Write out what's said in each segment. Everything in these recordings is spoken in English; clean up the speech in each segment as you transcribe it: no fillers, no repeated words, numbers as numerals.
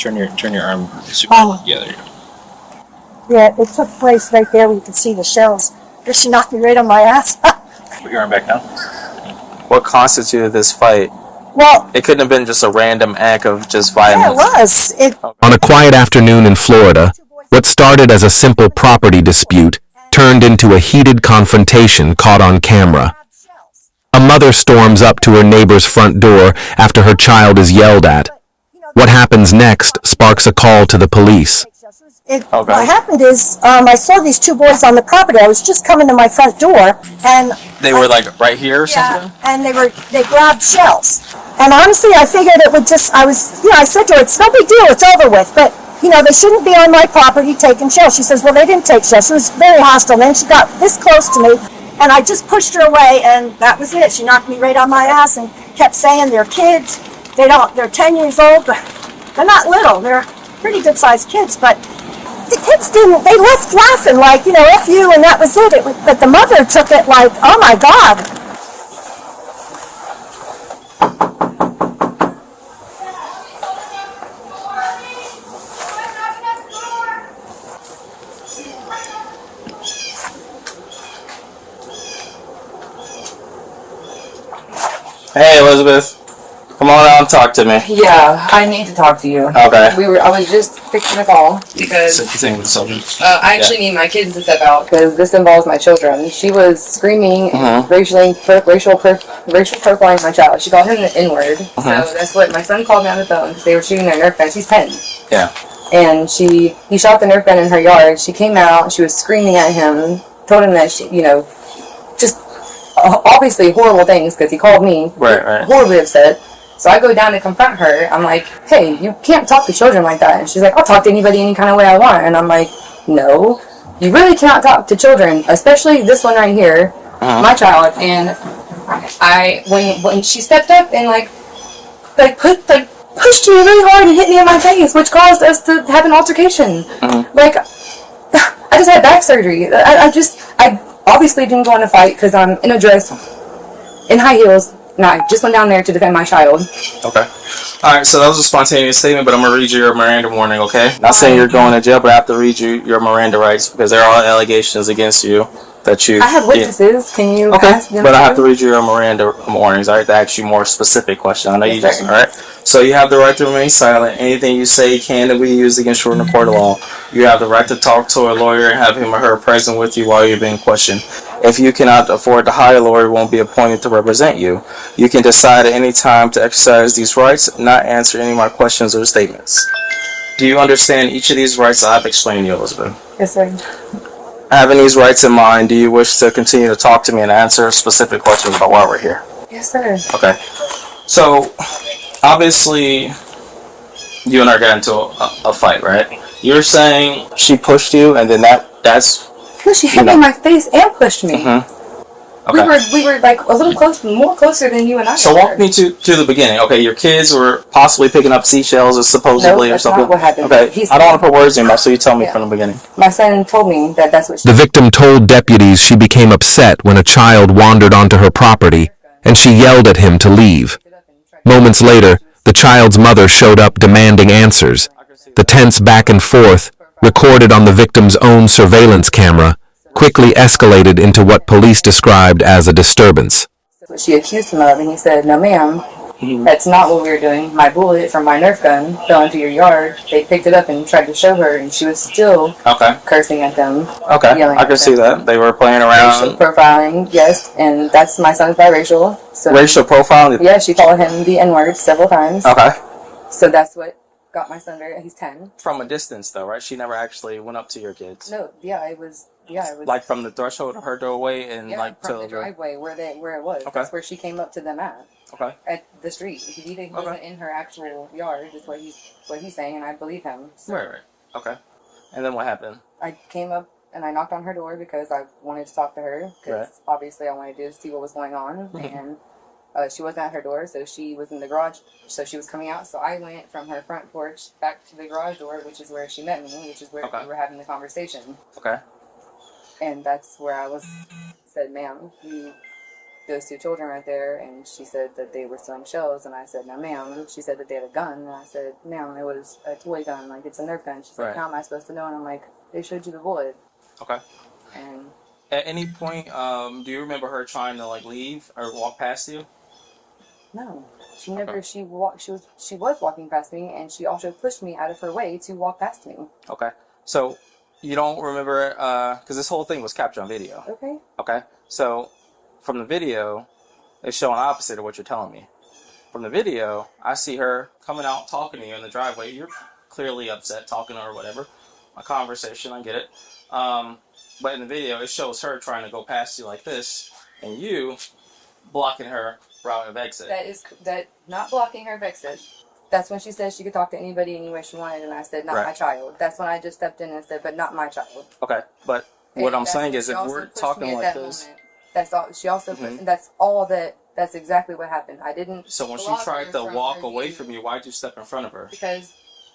Turn your arm. Oh. Yeah, there you go. Yeah, it took place right there where you can see the shells. She knocked me right on my ass. Put your arm back down. What constituted this fight? Well, it couldn't have been just a random act of just violence. Yeah, it was. On a quiet afternoon in Florida, what started as a simple property dispute turned into a heated confrontation caught on camera. A mother storms up to her neighbor's front door after her child is yelled at. What happens next sparks a call to the police. What happened is, I saw these two boys on the property. I was just coming to my front door, and they were like right here or something? And they grabbed shells. And honestly, I figured it would just, I said to her, it's no big deal, it's over with, but, they shouldn't be on my property taking shells. She says, well, they didn't take shells. She was very hostile, and then she got this close to me, and I just pushed her away, and that was it. She knocked me right on my ass and kept saying they're kids. They're 10 years old, but they're not little. They're pretty good-sized kids, but the kids they left laughing like, F you, and that was it. But the mother took it like, oh my God. Hey, Elizabeth. Come on out and talk to me. Yeah, I need to talk to you. Okay. I was just fixing a call because I actually need my kids to step out because this involves my children. She was screaming and racial profiling my child. She called him the N-word. So that's what my son called me on the phone because they were shooting their Nerf guns. He's 10. Yeah. And he shot the Nerf gun in her yard. She came out. She was screaming at him. Told him that she, just obviously horrible things because he called me. Right. Horribly upset. So I go down to confront her. I'm like, hey, you can't talk to children like that. And she's like, I'll talk to anybody any kind of way I want. And I'm like, no, you really cannot talk to children, especially this one right here, my child. And when she stepped up and pushed me really hard and hit me in my face, which caused us to have an altercation. I just had back surgery. I obviously didn't go in a fight because I'm in a dress, in high heels. No, I just went down there to defend my child. Okay. Alright, so that was a spontaneous statement, but I'm going to read you your Miranda warning, okay? Not saying you're going to jail, but I have to read you your Miranda rights because there are allegations against you that you... I have witnesses. Yeah. Can you ask them? But I have to read you your Miranda warnings. I have to ask you more specific questions. I know you just... Alright? So you have the right to remain silent. Anything you say can be used against you in the court of law. You have the right to talk to a lawyer and have him or her present with you while you're being questioned. If you cannot afford to hire a lawyer, won't be appointed to represent you. You can decide at any time to exercise these rights, not answer any of my questions or statements. Do you understand each of these rights I've explained to you, Elizabeth? Yes, sir. Having these rights in mind, do you wish to continue to talk to me and answer specific questions about why we're here? Yes, sir. Okay. So, obviously, you and I got into a fight, right? You're saying she pushed you, and then that's... No, she hit me in my face and pushed me. Okay. We were like a little closer than you and I. So walk me to the beginning. Okay, your kids were possibly picking up seashells or supposedly or something. Not what happened. Okay, I don't want to put words in your mouth, so you tell me from the beginning. My son told me that's what she The victim told deputies she became upset when a child wandered onto her property and she yelled at him to leave. Moments later, the child's mother showed up demanding answers. The tense back and forth, recorded on the victim's own surveillance camera, quickly escalated into what police described as a disturbance. What she accused him of, and he said, no ma'am, that's not what we were doing. My bullet from my Nerf gun fell into your yard. They picked it up and tried to show her, and she was still cursing at them. Okay, I can see that. They were playing around. Racial profiling, yes, and that's my son's biracial. So, racial profiling? Yeah, she called him the N-word several times. Okay. So that's what got my son there. He's 10. From a distance, though, right? She never actually went up to your kids. No, it was. Like from the threshold of her doorway and from the driveway where it was. Okay. That's where she came up to them at. Okay. At the street. He wasn't in her actual yard. Is what he's saying, and I believe him. So right. Okay. And then what happened? I came up and I knocked on her door because I wanted to talk to her because obviously I wanted to see what was going on and. She wasn't at her door, so she was in the garage, so she was coming out. So I went from her front porch back to the garage door, which is where she met me, which is where we were having the conversation. Okay. And that's where I said, ma'am, you those two children right there, and she said that they were selling shells, and I said, no ma'am. She said that they had a gun, and I said, ma'am, it was a toy gun, like it's a Nerf gun. She's like, how am I supposed to know? And I'm like, they showed you the bullet. Okay. And at any point, do you remember her trying to like leave or walk past you? no, she never. Okay. She was walking past me, and she also pushed me out of her way to walk past me. Okay. So you don't remember because this whole thing was captured on video. Okay. Okay. So from the video, it's showing opposite of what you're telling me. From the video, I see her coming out talking to you in the driveway. You're clearly upset talking to her or whatever. A conversation, I get it. But in the video, it shows her trying to go past you like this, and you blocking her route of exit. That not blocking her of exit. That's when she said she could talk to anybody any way she wanted, and I said, not my child. That's when I just stepped in and said, but not my child. Okay, but what I'm saying is if we're talking like this... That's all. She also, that's exactly what happened. I didn't... So when she tried to walk away from you, why'd you step in front of her? Because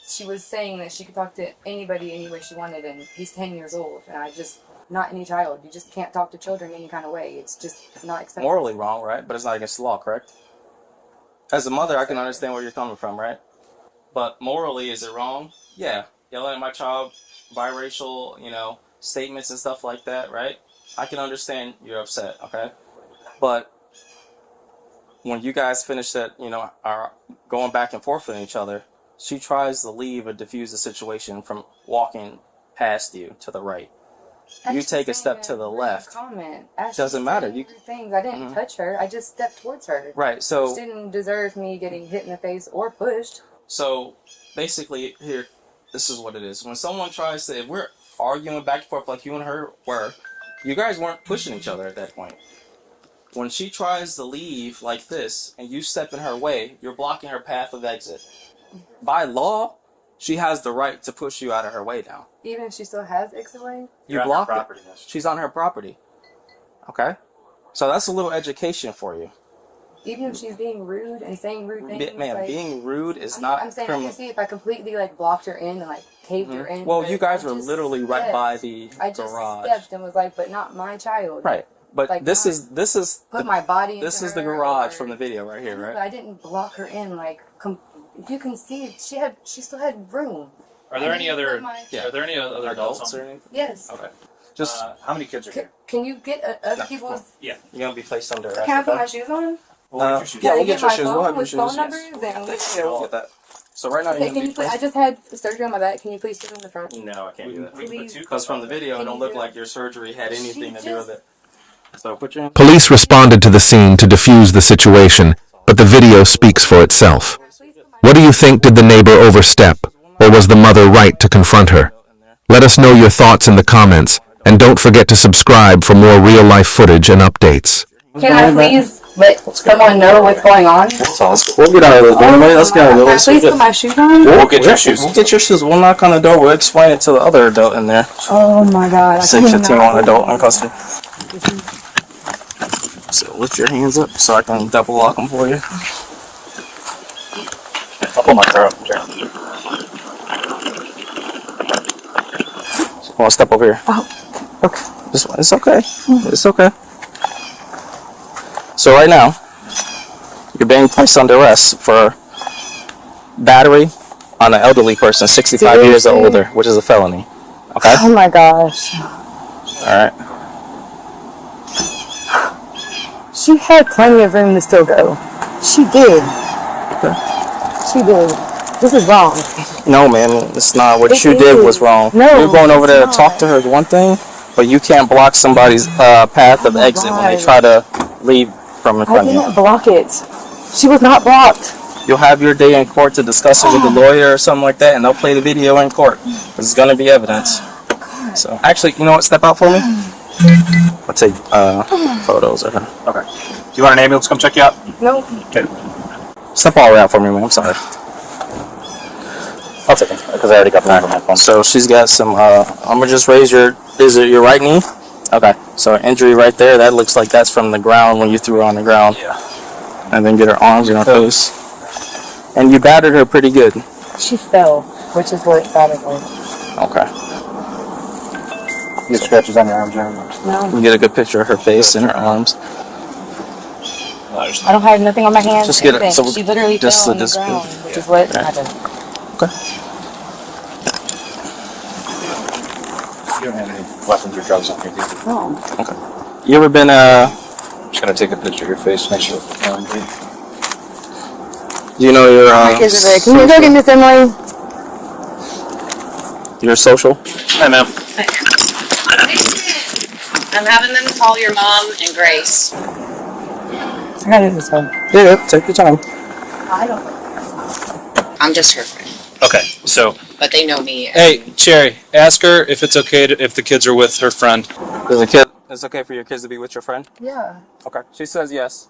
she was saying that she could talk to anybody any way she wanted, and he's 10 years old, and I just... Not any child. You just can't talk to children any kind of way. It's just not acceptable. Morally wrong, right? But it's not against the law, correct? As a mother, I can understand where you're coming from, right? But morally, is it wrong? Yeah. Yelling at my child, biracial, statements and stuff like that, right? I can understand you're upset, okay? But when you guys finish that, are going back and forth with each other, she tries to leave or diffuse the situation from walking past you to the right. You take a step to the left. Doesn't matter. Things. I didn't touch her. I just stepped towards her. Right. So she didn't deserve me getting hit in the face or pushed. So basically, here, this is what it is. When someone tries to, if we're arguing back and forth like you and her were, you guys weren't pushing each other at that point. When she tries to leave like this and you step in her way, you're blocking her path of exit. By law, she has the right to push you out of her way now. Even if she still has exit way? You blocked it. She's on her property. Okay? So that's a little education for you. Even if she's being rude and saying rude things. Man, being rude is not I'm saying criminal. I can see if I completely blocked her in and caved her in. Well, you guys were literally right by the garage. I just stepped and was but not my child. Right. But this is put my body into this is the garage from the video right here, right? But I didn't block her in you can see she still had room. Are there any other adults or anything? Yes. Okay. Just how many kids are here? Can you get other people's? Yeah. You're gonna be placed under arrest. Can I put my shoes on? We'll get your shoes. We'll have your shoes. Phone numbers. Yeah, we'll get that. So right now, I just had surgery on my back. Can you please sit in the front? No, I can't do that. Because from the video, it don't look like your surgery had anything to do with it. So put your. Police responded to the scene to defuse the situation, but the video speaks for itself. What do you think? Did the neighbor overstep, or was the mother right to confront her? Let us know your thoughts in the comments, and don't forget to subscribe for more real-life footage and updates. Can I please let someone know what's going on? We'll get out of the door. Let's get out of the door. Please put my shoes on? We'll get your shoes. We'll get your shoes. We'll knock on the door. We'll explain it to the other adult in there. Oh my God. 6:15 adult in custody. So lift your hands up so I can double lock them for you. I'll pull my car up. I want to step over here. Oh, okay. It's okay. It's okay. So right now, you're being placed under arrest for battery on an elderly person, 65 years or older, which is a felony. Okay? Oh my gosh. Alright. She had plenty of room to still go. She did. Okay. She did. This is wrong. No, man, it's not. What you did was wrong. No, you're going over there to talk to her is one thing, but you can't block somebody's path of exit when they try to leave from in front of you. I didn't block it. She was not blocked. You'll have your day in court to discuss it with the lawyer or something like that, and they'll play the video in court. There's going to be evidence. So, actually, you know what? Step out for me. I'll take photos of her. Okay. Do you want an ambulance to come check you out? No. Okay. Step all the way out for me, man. I'm sorry. I'll take it because I already got the number on my phone. So she's got some. I'm gonna just raise is it your right knee? Okay. So injury right there. That looks like that's from the ground when you threw her on the ground. Yeah. And then get her arms in her face. And you battered her pretty good. She fell, which is what battered her. Okay. You get scratches on your arms, right? No. You get a good picture of her face and her arms. I don't have nothing on my hands. Just get it. anything. So She literally just fell on the the display. ground, which is what Yeah. happened. Okay. You don't have any weapons or drugs on you, do you? No. Okay. You ever been I'm just gonna take a picture of your face, make sure. Do you know your My kids are like, can you go get Miss Emily? your social? Hi, ma'am. I'm having them call your mom and Grace. I gotta do this one. Yeah, take your time. I'm just her friend, Okay, so but they know me. Hey, Cherry, ask her if it's okay if the kids are with her friend. Is the kid? It's okay for your kids to be with your friend? Yeah. Okay. She says yes.